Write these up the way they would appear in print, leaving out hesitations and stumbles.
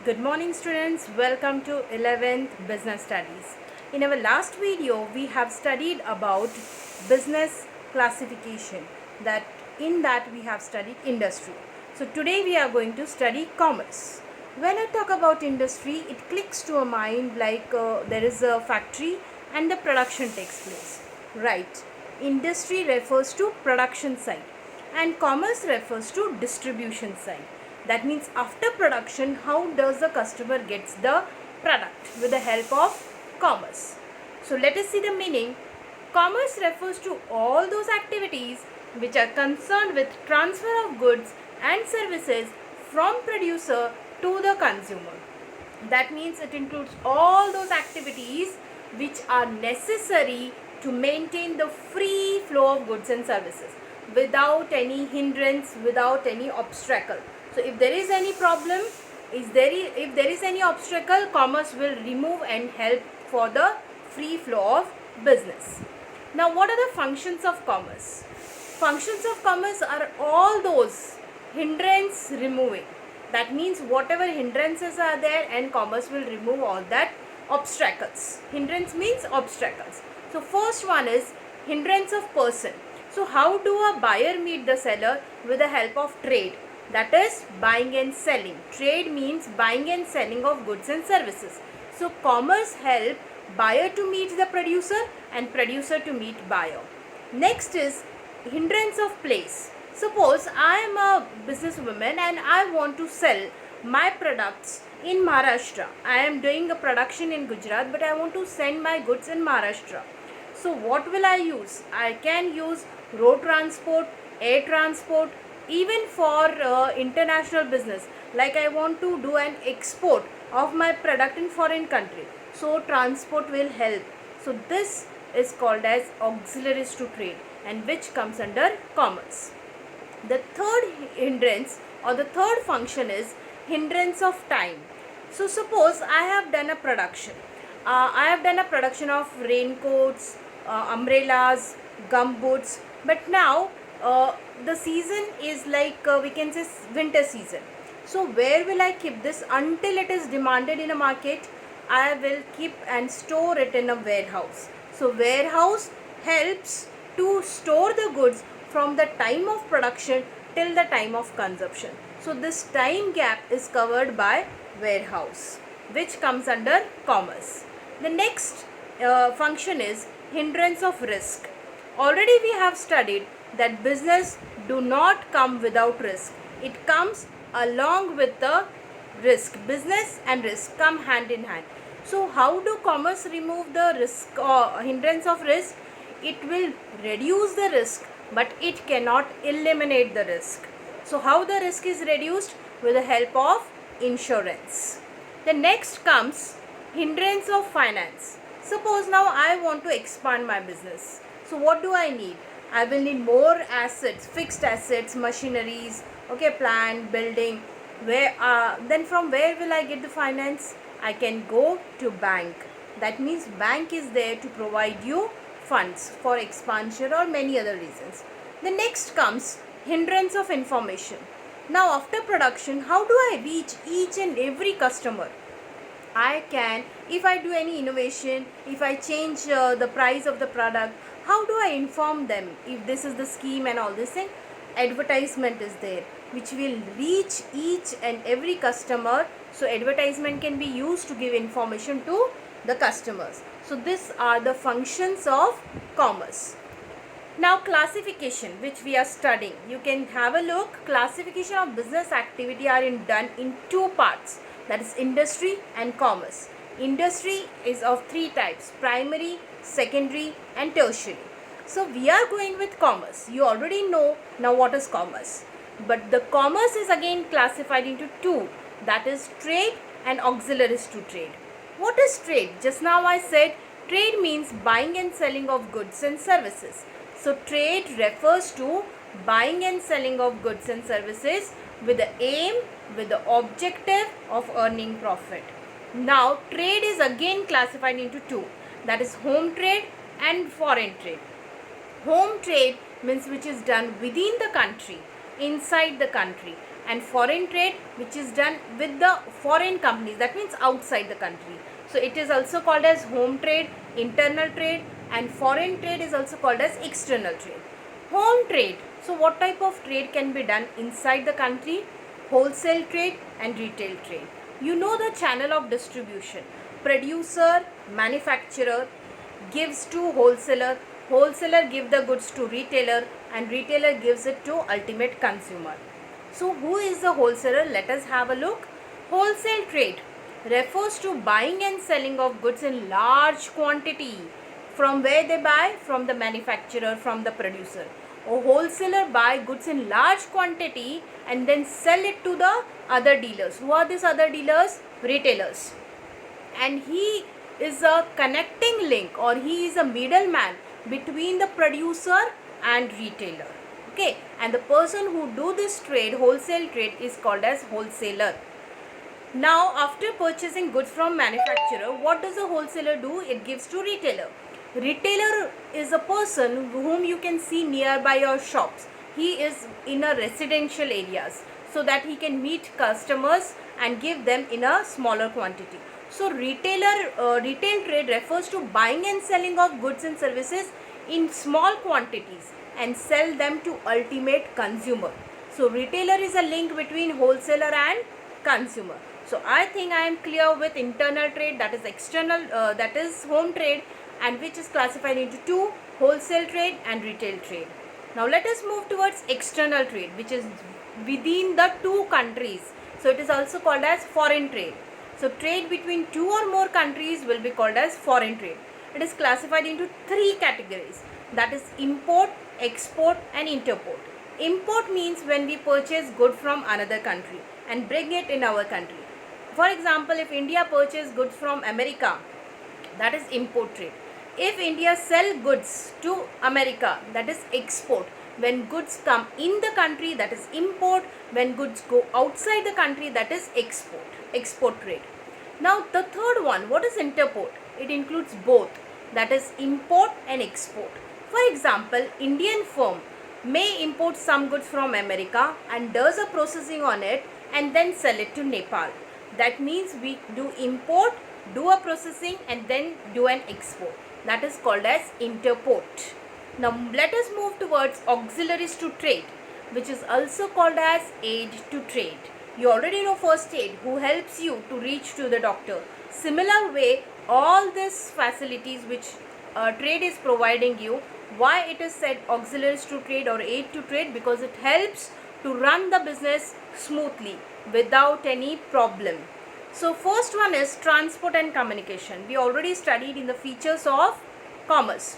Good morning students, welcome to 11th Business Studies. In our last video, we have studied about business classification. In that we have studied industry. So today we are going to study commerce. When I talk about industry, it clicks to a mind like there is a factory and the production takes place. Right. Industry refers to production side and commerce refers to distribution side. That means after production, how does the customer gets the product with the help of commerce. So let us see the meaning. Commerce refers to all those activities which are concerned with transfer of goods and services from producer to the consumer. That means it includes all those activities which are necessary to maintain the free flow of goods and services without any hindrance, without any obstacle. So if there is any problem, if there is any obstacle, commerce will remove and help for the free flow of business. Now what are the functions of commerce? Functions of commerce are all those hindrance removing. That means whatever hindrances are there, and commerce will remove all that obstacles. Hindrance means obstacles. So first one is hindrance of person. So how do a buyer meet the seller? With the help of trade. That is buying and selling. Trade means buying and selling of goods and services. So commerce help buyer to meet the producer and producer to meet buyer. Next is hindrance of place. Suppose I am a businesswoman and I want to sell my products in Maharashtra. I am doing a production in Gujarat, but I want to send my goods in Maharashtra. So what will I use? I can use road transport, air transport, even for international business. Like I want to do an export of my product in foreign country. So transport will help. So this is called as auxiliaries to trade, and which comes under commerce. The third hindrance or the third function is hindrance of time. So suppose I have done a production. I have done a production of raincoats, umbrellas, gumboots, but now the season is like we can say winter season. So where will I keep this until it is demanded in a market? I will keep and store it in a warehouse. So warehouse helps to store the goods from the time of production till the time of consumption. So this time gap is covered by warehouse, which comes under commerce. The next function is hindrance of risk. Already we have studied that business do not come without risk. It comes along with the risk. Business and risk come hand in hand. So how do commerce remove the risk or hindrance of risk? It will reduce the risk, but it cannot eliminate the risk. So how the risk is reduced? With the help of insurance. The next comes hindrance of finance. Suppose now I want to expand my business. So what do I need? I will need more assets, fixed assets, machineries, okay, plant, building. Then from where will I get the finance? I can go to bank. That means bank is there to provide you funds for expansion or many other reasons. The next comes hindrance of information. Now after production, how do I reach each and every customer? I can, if I do any innovation, if I change the price of the product, how do I inform them if this is the scheme and all this thing? Advertisement is there which will reach each and every customer. So advertisement can be used to give information to the customers. So these are the functions of commerce. Now classification, which we are studying. You can have a look. Classification of business activity are done in two parts. That is industry and commerce. Industry is of three types: primary, secondary and tertiary. So we are going with commerce. You already know now what is commerce. But the commerce is again classified into two. That is trade and auxiliaries to trade. What is trade? Just now I said trade means buying and selling of goods and services. So trade refers to buying and selling of goods and services with the aim, with the objective of earning profit. Now trade is again classified into two. That is home trade and foreign trade. Home trade means which is done within the country, inside the country, and foreign trade which is done with the foreign companies, that means outside the country. So it is also called as home trade, internal trade, and foreign trade is also called as external trade. Home trade, so what type of trade can be done inside the country? Wholesale trade and retail trade. You know the channel of distribution. Producer, manufacturer gives to wholesaler, wholesaler give the goods to retailer, and retailer gives it to ultimate consumer. So who is the wholesaler? Let us have a look. Wholesale trade refers to buying and selling of goods in large quantity. From where they buy? From the manufacturer, from the producer. A wholesaler buy goods in large quantity and then sell it to the other dealers. Who are these other dealers? Retailers. And he is a connecting link, or he is a middleman between the producer and retailer. Okay, and the person who do this trade, wholesale trade, is called as wholesaler. Now after purchasing goods from manufacturer, what does a wholesaler do? It gives to retailer. Retailer is a person whom you can see nearby your shops. He is in a residential areas, so that he can meet customers and give them in a smaller quantity. So retail trade refers to buying and selling of goods and services in small quantities and sell them to ultimate consumer. So retailer is a link between wholesaler and consumer. So I think I am clear with internal trade, that is external, that is home trade, and which is classified into two, wholesale trade and retail trade. Now let us move towards external trade, which is within the two countries. So it is also called as foreign trade. So trade between two or more countries will be called as foreign trade. It is classified into three categories, that is import, export and interport. Import means when we purchase good from another country and bring it in our country. For example, if India purchase goods from America, that is import trade. If India sell goods to America, that is export. When goods come in the country, that is import. When goods go outside the country, that is export trade. Now the third one, what is interport? It includes both, that is import and export. For example, Indian firm may import some goods from America and does a processing on it and then sell it to Nepal. That means we do import, do a processing and then do an export. That is called as interport. Now let us move towards auxiliaries to trade, which is also called as aid to trade. You already know first aid, who helps you to reach to the doctor. Similar way, all these facilities which trade is providing you, why it is said auxiliaries to trade or aid to trade? Because it helps to run the business smoothly without any problem. So first one is transport and communication. We already studied in the features of commerce.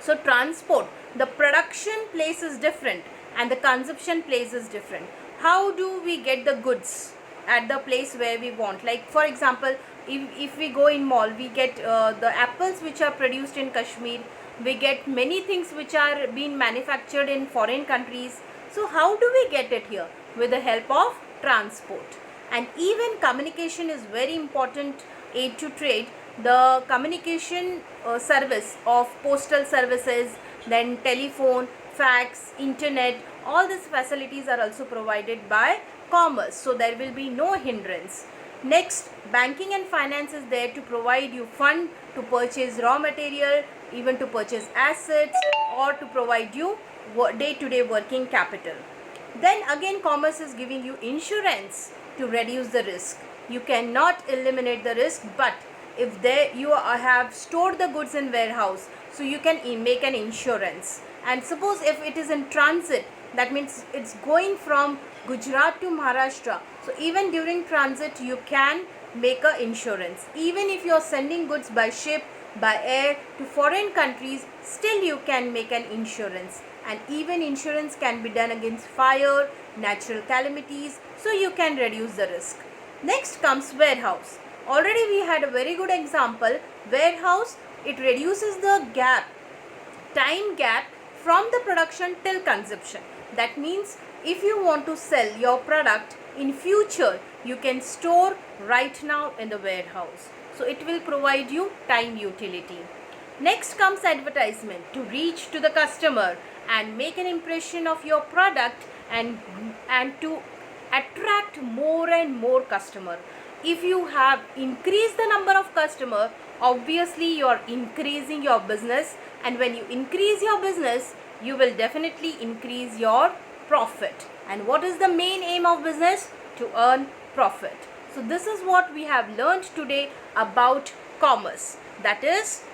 So transport, the production place is different and the consumption place is different. How do we get the goods at the place where we want? Like for example, if we go in mall, we get the apples which are produced in Kashmir. We get many things which are being manufactured in foreign countries. So how do we get it here? With the help of transport. And even communication is very important aid to trade. The communication service of postal services, then telephone, fax, internet, all these facilities are also provided by commerce. So there will be no hindrance. Next, banking and finance is there to provide you fund to purchase raw material, even to purchase assets, or to provide you day-to-day working capital. Then again, commerce is giving you insurance to reduce the risk. You cannot eliminate the risk, but if you have stored the goods in warehouse, so you can make an insurance. And suppose if it is in transit, that means it's going from Gujarat to Maharashtra. So even during transit, you can make an insurance. Even if you are sending goods by ship, by air to foreign countries, still you can make an insurance. And even insurance can be done against fire, natural calamities, so you can reduce the risk. Next comes warehouse. Already we had a very good example. Warehouse, it reduces the time gap from the production till consumption. That means if you want to sell your product in future, you can store right now in the warehouse. So it will provide you time utility. Next comes advertisement, to reach to the customer and make an impression of your product and to attract more and more customer. If you have increased the number of customer, obviously you are increasing your business, and when you increase your business, you will definitely increase your profit. And what is the main aim of business? To earn profit. So this is what we have learned today about commerce, that is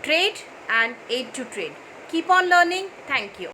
trade and aid to trade. Keep on learning. Thank you.